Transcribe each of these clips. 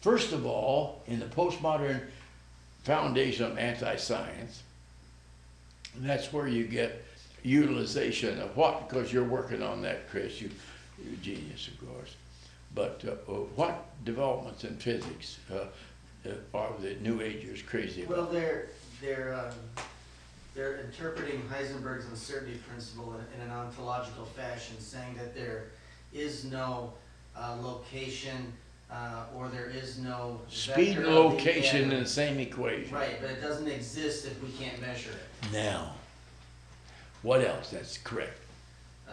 First of all, in the postmodern foundation of anti-science, that's where you get utilization of what, because you're working on that, Chris, you're a genius, of course, but what developments in physics are the New Agers crazy about? Well, they're interpreting Heisenberg's uncertainty principle in an ontological fashion, saying that there is no location or there is no speed and location in the same equation. Right, but it doesn't exist if we can't measure it. Now, what else? That's correct.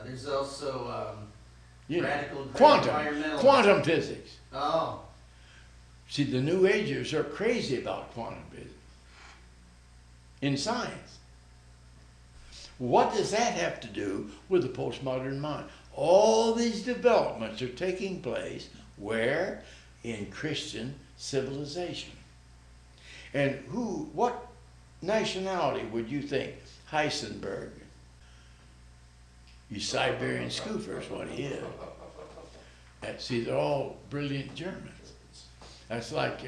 There's also radical quantum physics. Oh. See, the New Agers are crazy about quantum physics in science. What does that have to do with the postmodern mind? All these developments are taking place where? In Christian civilization. And what nationality would you think Heisenberg? He's Siberian scooper is what he is. See, they're all brilliant Germans. That's like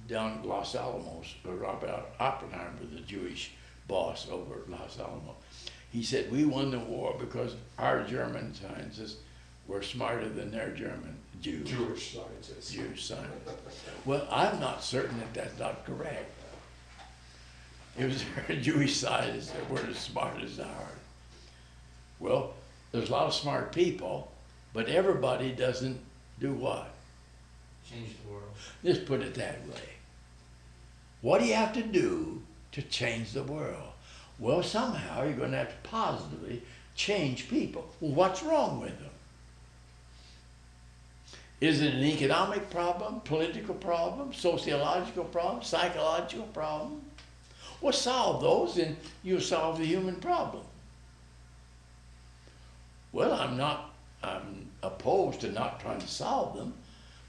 down at Los Alamos, Robert Oppenheimer, the Jewish boss over at Los Alamos. He said, we won the war because our German scientists were smarter than their Jewish scientists. Well, I'm not certain that that's not correct. It was their Jewish scientists that were as smart as ours. Well, there's a lot of smart people, but everybody doesn't do what? Change the world. Let's put it that way. What do you have to do to change the world? Well, somehow you're going to have to positively change people. Well, what's wrong with them? Is it an economic problem, political problem, sociological problem, psychological problem? Well, solve those and you'll solve the human problem. Well, I'm opposed to not trying to solve them,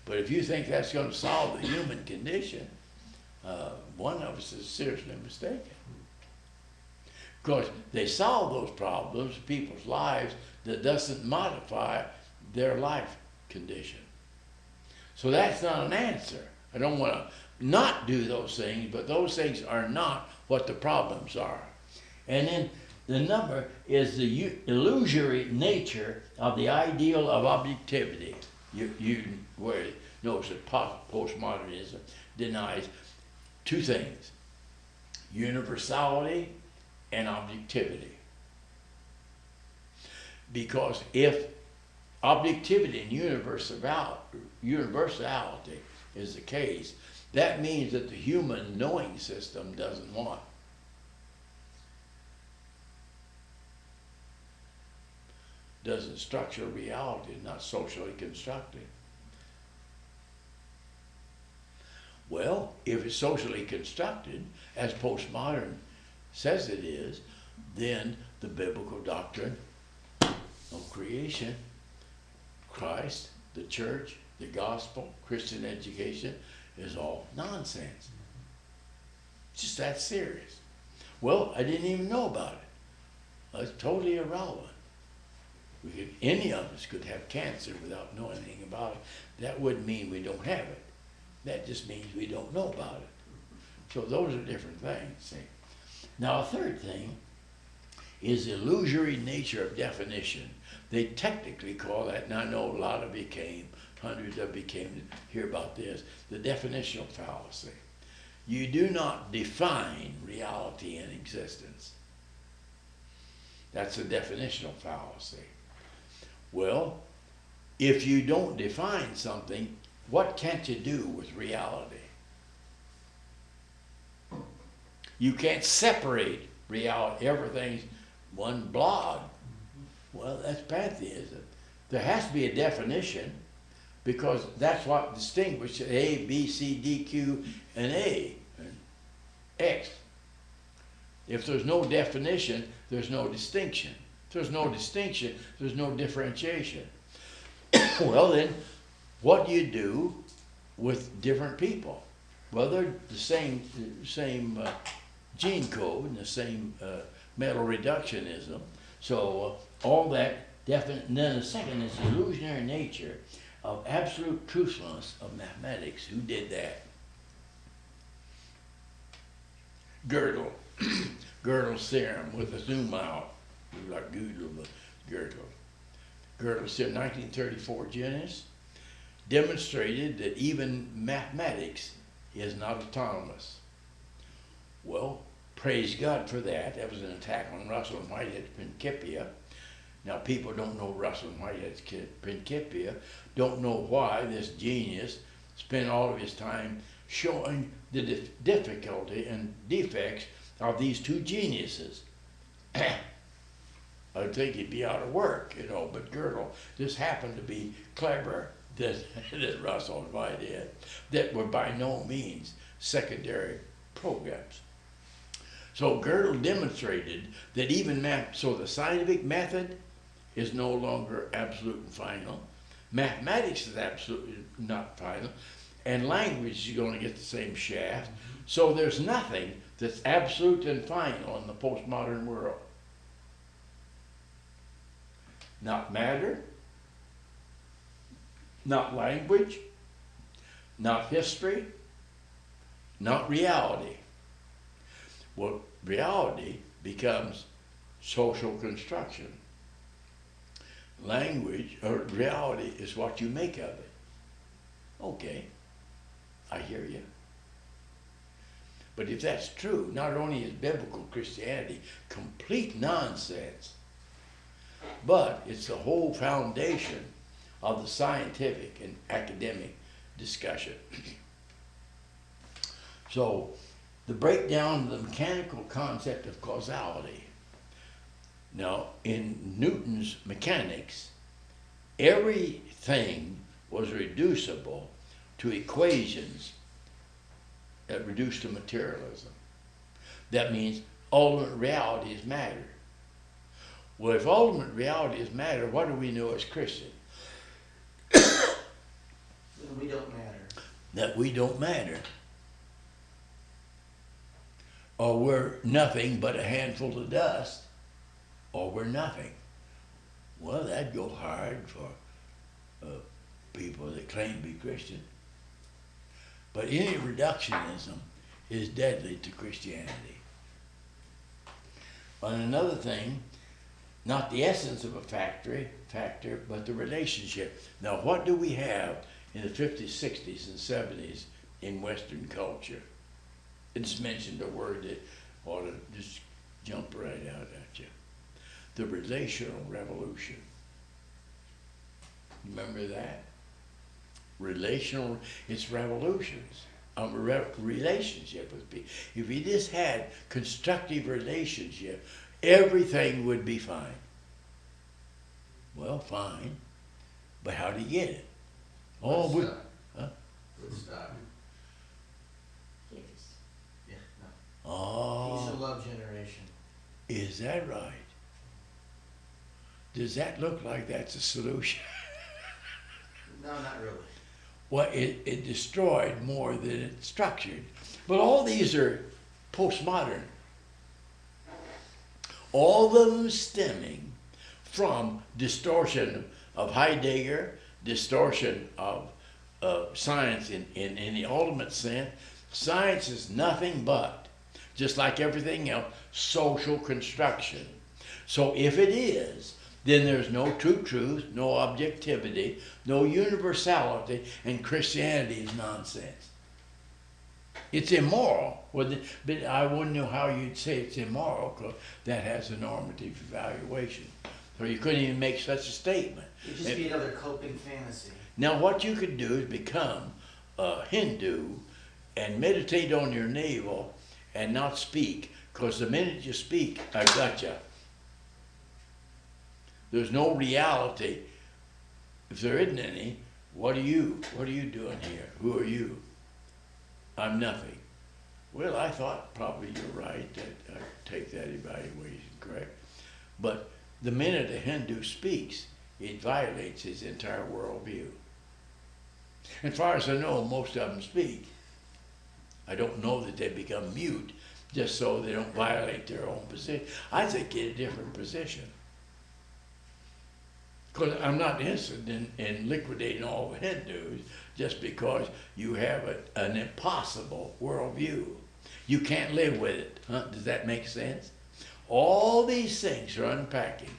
but if you think that's going to solve the human condition, one of us is seriously mistaken. Because they solve those problems, people's lives, that doesn't modify their life condition. So that's not an answer. I don't want to not do those things, but those things are not what the problems are. And then the number is the illusory nature of the ideal of objectivity. You notice that postmodernism denies two things: universality and objectivity. Because if objectivity and universality is the case, that means that the human knowing system doesn't want. Doesn't structure reality, not socially constructed. Well, if it's socially constructed, as postmodern says it is, then the biblical doctrine of creation, Christ, the church, the gospel, Christian education is all nonsense. It's just that serious. Well, I didn't even know about it. It's totally irrelevant. Any of us could have cancer without knowing anything about it. That wouldn't mean we don't have it. That just means we don't know about it. So those are different things. See? Now, a third thing is the illusory nature of definition. They technically call that, and I know a lot of you hundreds of you came to hear about this, the definitional fallacy. You do not define reality and existence. That's a definitional fallacy. Well, if you don't define something, what can't you do with reality? You can't separate reality. Everything's one blob. Well, that's pantheism. There has to be a definition, because that's what distinguishes A, B, C, D, Q, and A, and X. If there's no definition, there's no distinction. If there's no distinction, there's no differentiation. Well then, what do you do with different people? Well, they're the same gene code and the same metal reductionism. So all that definite. And then the second is illusionary nature of absolute truthfulness of mathematics. Who did that? Gödel. Gödel's theorem with a zoom out. Like Gödel, but Gödel. Gödel's theorem, 1934 genius, demonstrated that even mathematics is not autonomous. Well, praise God for that. That was an attack on Russell and Whitehead's Principia. Now, people don't know Russell and Whitehead's Principia, don't know why this genius spent all of his time showing the difficulty and defects of these two geniuses. I'd think he'd be out of work, you know, but Gödel just happened to be clever than Russell and Whitehead, that were by no means secondary programs. So Gödel demonstrated that even so the scientific method is no longer absolute and final. Mathematics is absolutely not final. And language is going to get the same shaft. So there's nothing that's absolute and final in the postmodern world. Not matter, not language, not history, not reality. Well, reality becomes social construction. Language, or reality, is what you make of it. Okay, I hear you. But if that's true, not only is biblical Christianity complete nonsense, but it's the whole foundation of the scientific and academic discussion. So, the breakdown of the mechanical concept of causality. Now, in Newton's mechanics, everything was reducible to equations that reduced to materialism. That means ultimate reality is matter. Well, if ultimate reality is matter, what do we know as Christians? We don't matter. That we don't matter. Or we're nothing but a handful of dust, or we're nothing. Well, that'd go hard for people that claim to be Christian. But any reductionism is deadly to Christianity. And another thing, not the essence of a factor, but the relationship. Now, what do we have in the 50s, 60s, and 70s in Western culture? It's mentioned a word that ought to just jump right out at you. The relational revolution. Remember that? Relational, it's revolutions. Relationship with people. If you just had constructive relationship, everything would be fine. Well, fine, but how do you get it? Oh, Woodstock. Huh? Woodstock. Yes. Yeah, no. Oh, Peace and love generation. is that right? Does that look like that's a solution? No, not really. Well, it destroyed more than it structured. But all these are postmodern. All of them stemming from distortion of Heidegger, distortion of science in the ultimate sense. Science is nothing but, just like everything else, social construction. So if it is, then there's no true truth, no objectivity, no universality, and Christianity is nonsense. It's immoral, but I wouldn't know how you'd say it's immoral, because that has a normative evaluation. So you couldn't even make such a statement. It'd just be another coping fantasy. Now what you could do is become a Hindu and meditate on your navel and not speak, because the minute you speak, I gotcha. There's no reality. If there isn't any, what are you doing here? Who are you? I'm nothing. Well, I thought probably you're right, that I take that evaluation correct. But the minute a Hindu speaks, it violates his entire worldview. As far as I know, most of them speak. I don't know that they become mute just so they don't violate their own position. I think get a different position. Because I'm not interested in liquidating all the Hindus just because you have an impossible worldview. You can't live with it. Huh? Does that make sense? All these things are unpacking.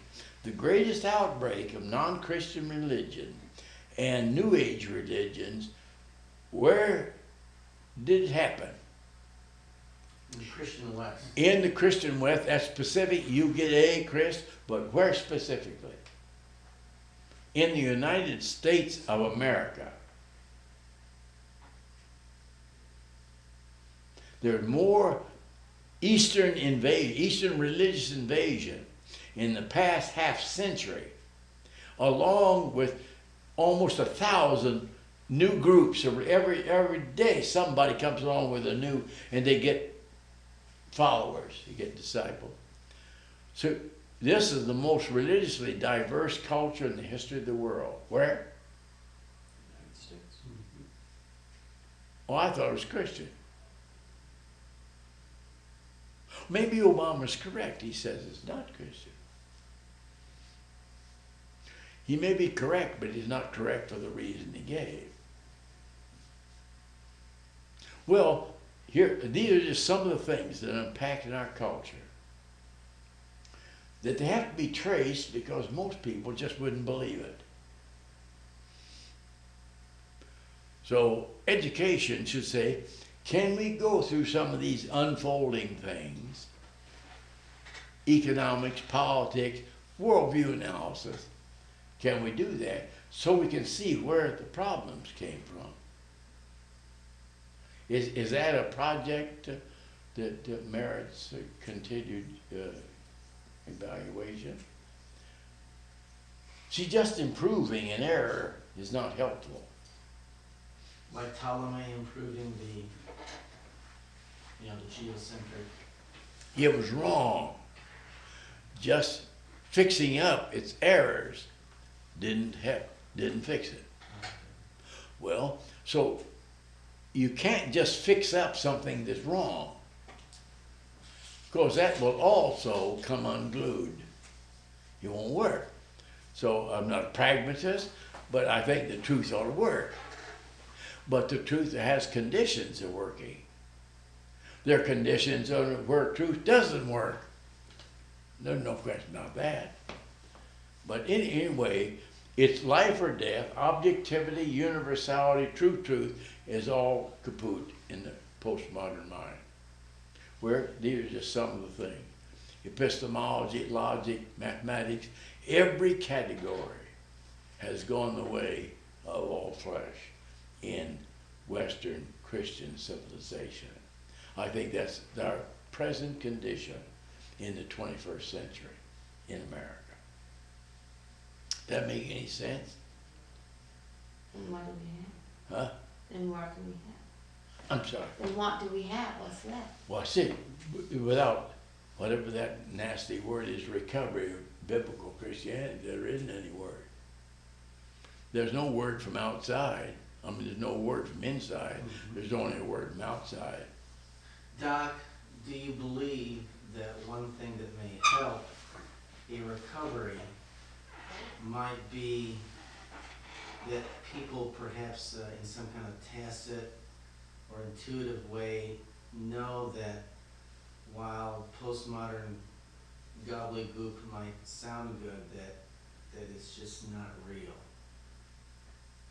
The greatest outbreak of non-Christian religion and New Age religions, where did it happen? In the Christian West. In the Christian West. That's specific. You get A, Chris, but where specifically? In the United States of America. There's more Eastern religious invasion in the past half century, along with almost 1,000 new groups. Every day somebody comes along with a new, and they get followers, they get disciples. So this is the most religiously diverse culture in the history of the world. Where? United States. Oh, I thought it was Christian. Maybe Obama's correct. He says it's not Christian. He may be correct, but he's not correct for the reason he gave. Well, here, these are just some of the things that unpacked in our culture. That they have to be traced because most people just wouldn't believe it. So education should say, can we go through some of these unfolding things, economics, politics, worldview analysis, can we do that so we can see where the problems came from? Is that a project that merits a continued evaluation? See, just improving an error is not helpful. Like Ptolemy improving the geocentric. It was wrong. Just fixing up its errors didn't fix it. Well, so you can't just fix up something that's wrong, because that will also come unglued. It won't work. So I'm not a pragmatist, but I think the truth ought to work. But the truth has conditions of working. There are conditions where truth doesn't work. There's no question about that. But anyway, it's life or death, objectivity, universality, truth is all kaput in the postmodern mind. Where these are just some of the things. Epistemology, logic, mathematics, every category has gone the way of all flesh in Western Christian civilization. I think that's our present condition in the 21st century in America. Does that make any sense? Then what do we have? Huh? Then what do we have? I'm sorry. Then what do we have? What's left? Well, see, without whatever that nasty word is, recovery of biblical Christianity, there isn't any word. There's no word from outside. I mean, there's no word from inside. Mm-hmm. There's only a word from outside. Doc, do you believe that one thing that may help a recovery might be that people perhaps in some kind of tacit or intuitive way know that while postmodern gobbledygook might sound good, that it's just not real?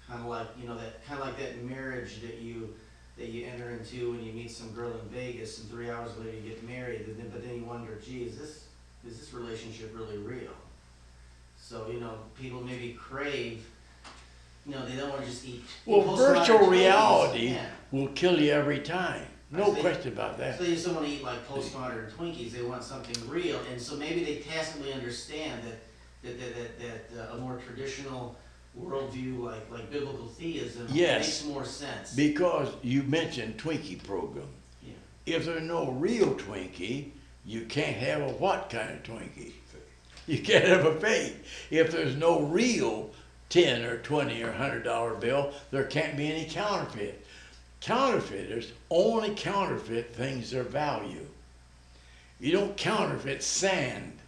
Kind of like that marriage that you enter into when you meet some girl in Vegas, and 3 hours later you get married, but then you wonder, gee, is this relationship really real? So people maybe crave. They don't want to just eat. Well, virtual reality will kill you every time. No question about that. So they just don't want to eat like postmodern Twinkies. They want something real, and so maybe they tacitly understand that a more traditional worldview like biblical theism makes more sense. Because you mentioned Twinkie program. Yeah. If there's no real Twinkie, you can't have a what kind of Twinkie? You can't have a fake. If there's no real 10 or 20 or $100 bill, there can't be any counterfeit. Counterfeiters only counterfeit things of value. You don't counterfeit sand.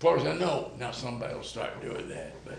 far as I know, now somebody will start doing that, but